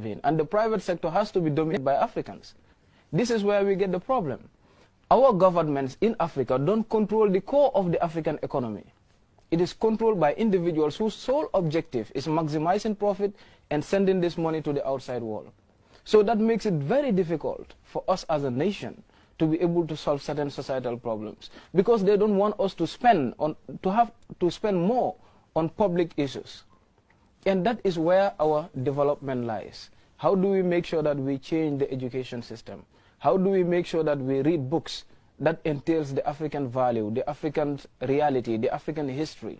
in. And the private sector has to be dominated by Africans. This is where we get the problem. Our governments in Africa don't control the core of the African economy. It is controlled by individuals whose sole objective is maximizing profit and sending this money to the outside world. So that makes it very difficult for us as a nation to be able to solve certain societal problems, because they don't want us to spend more on public issues. And that is where our development lies. How do we make sure that we change the education system? How do we make sure that we read books that entails the African value, the African reality, the African history?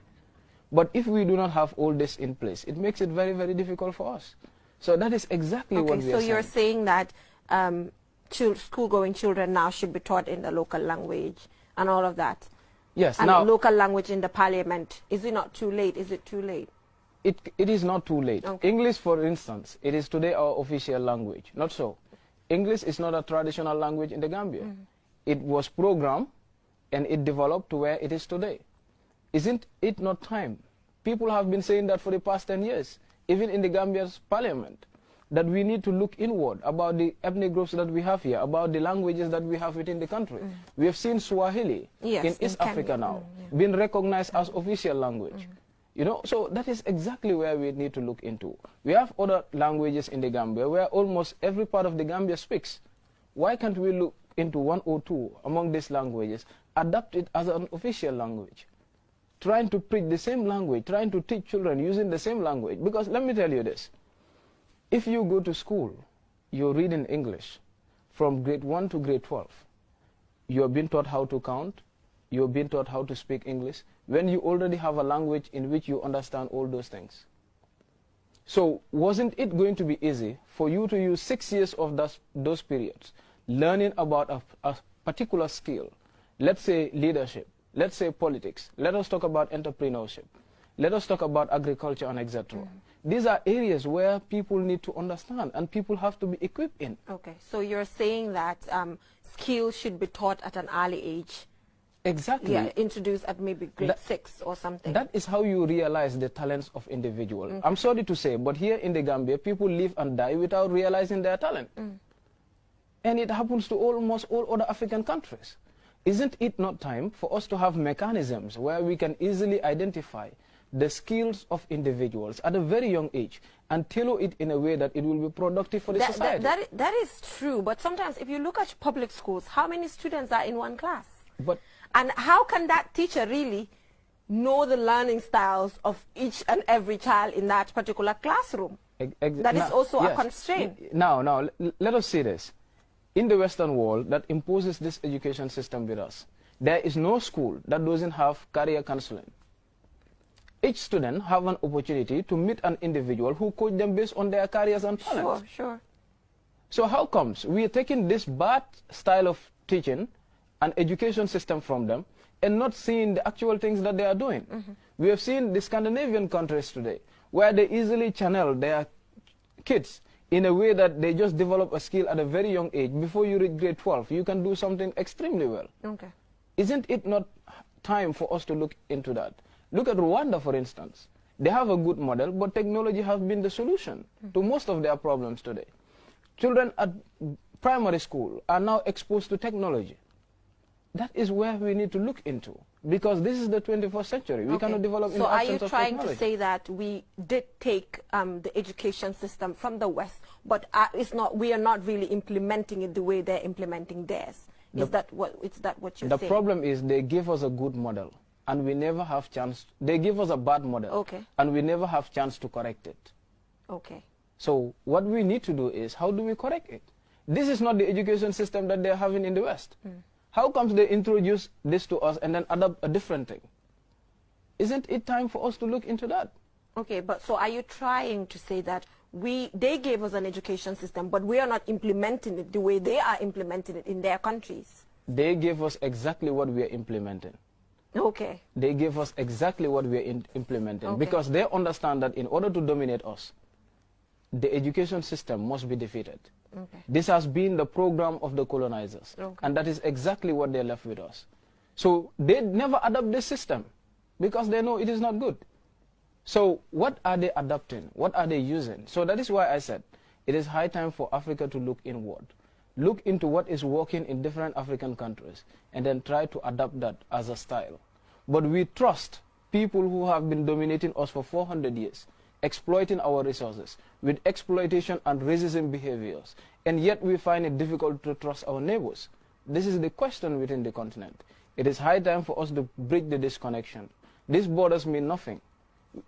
But if we do not have all this in place, it makes it very, very difficult for us. So that is exactly what we are saying. So you're saying that school-going children now should be taught in the local language and all of that? Yes. And now, local language in the parliament. Is it not too late? Is it too late? It is not too late. Okay. English, for instance, it is today our official language. Not so. English is not a traditional language in the Gambia. It was programmed and it developed to where it is today. Isn't it not time? People have been saying that for the past 10 years, even in the Gambia's parliament, that we need to look inward about the ethnic groups that we have here, about the languages that we have within the country. We have seen Swahili in East Africa now being recognized as official language. You know, so that is exactly where we need to look into. We have other languages in the Gambia where almost every part of the Gambia speaks. Why can't we look into one or two among these languages, adapt it as an official language? Trying to preach the same language, trying to teach children using the same language. Because let me tell you this. If you go to school, you're reading English from grade 1 to grade 12. You're being taught how to count. You're being taught how to speak English when you already have a language in which you understand all those things. So wasn't it going to be easy for you to use 6 years of those periods learning about a particular skill, let's say leadership, let's say politics, let us talk about entrepreneurship, let us talk about agriculture and etc. These are areas where people need to understand and people have to be equipped in. Okay, so you're saying that skills should be taught at an early age. Exactly. Yeah, introduced at maybe grade 6 or something. That is how you realize the talents of individuals. I'm sorry to say, but here in the Gambia, people live and die without realizing their talent. And it happens to almost all other African countries. Isn't it not time for us to have mechanisms where we can easily identify the skills of individuals at a very young age and tailor it in a way that it will be productive for the society? That is true, but sometimes if you look at public schools, how many students are in one class? And how can that teacher really know the learning styles of each and every child in that particular classroom? That is also a constraint. Now, let us see this. In the Western world that imposes this education system with us, there is no school that doesn't have career counseling. Each student have an opportunity to meet an individual who coach them based on their careers and talents. Sure. So how comes we are taking this bad style of teaching and education system from them and not seeing the actual things that they are doing? We have seen the Scandinavian countries today where they easily channel their kids in a way that they just develop a skill at a very young age. Before you reach grade 12, you can do something extremely well. Okay. Isn't it not time for us to look into that? Look at Rwanda, for instance. They have a good model, but technology has been the solution to most of their problems today. Children at primary school are now exposed to technology. That is where we need to look into, because this is the 21st century. We cannot develop in the absence of technology. So are you trying to say that we did take the education system from the West, but we are not really implementing it the way they're implementing theirs? Is that what you're saying? The problem is they give us a good model, and we never have chance. They give us a bad model, and we never have chance to correct it. Okay. So what we need to do is, how do we correct it? This is not the education system that they're having in the West. How comes they introduce this to us and then adopt a different thing? Isn't it time for us to look into that? Okay, but so are you trying to say that they gave us an education system, but we are not implementing it the way they are implementing it in their countries? They gave us exactly what we are implementing. Okay. They gave us exactly what we are implementing, because they understand that in order to dominate us, the education system must be defeated. This has been the program of the colonizers, and that is exactly what they left with us. So they never adopt this system because they know it is not good. So what are they adopting? What are they using? So that is why I said it is high time for Africa to look inward. Look into what is working in different African countries and then try to adapt that as a style. But we trust people who have been dominating us for 400 years, exploiting our resources with exploitation and racism behaviors, and yet we find it difficult to trust our neighbors. This is the question within the continent. It is high time for us to bridge the disconnection. These borders mean nothing.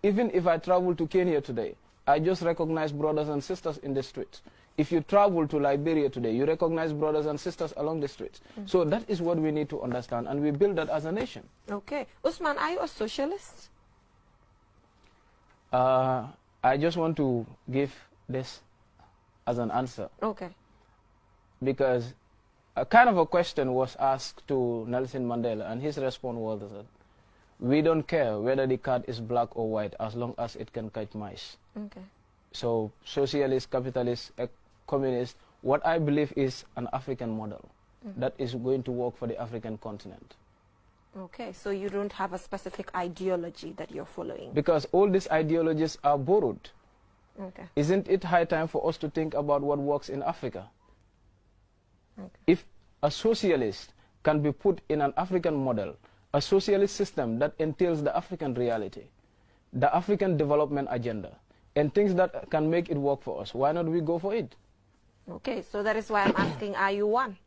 Even if I travel to Kenya today, I just recognize brothers and sisters in the streets. If you travel to Liberia today, you recognize brothers and sisters along the streets. So that is what we need to understand, and we build that as a nation. Okay. Usman, are you a socialist? I just want to give this as an answer. Okay. Because a kind of a question was asked to Nelson Mandela, and his response was that we don't care whether the cat is black or white as long as it can catch mice. Okay. So socialist, capitalist, communist, what I believe is an African model that is going to work for the African continent. Okay, so you don't have a specific ideology that you're following? Because all these ideologies are borrowed. Okay. Isn't it high time for us to think about what works in Africa? Okay. If a socialist can be put in an African model, a socialist system that entails the African reality, the African development agenda, and things that can make it work for us, why not we go for it? Okay, so that is why I'm asking, are you one?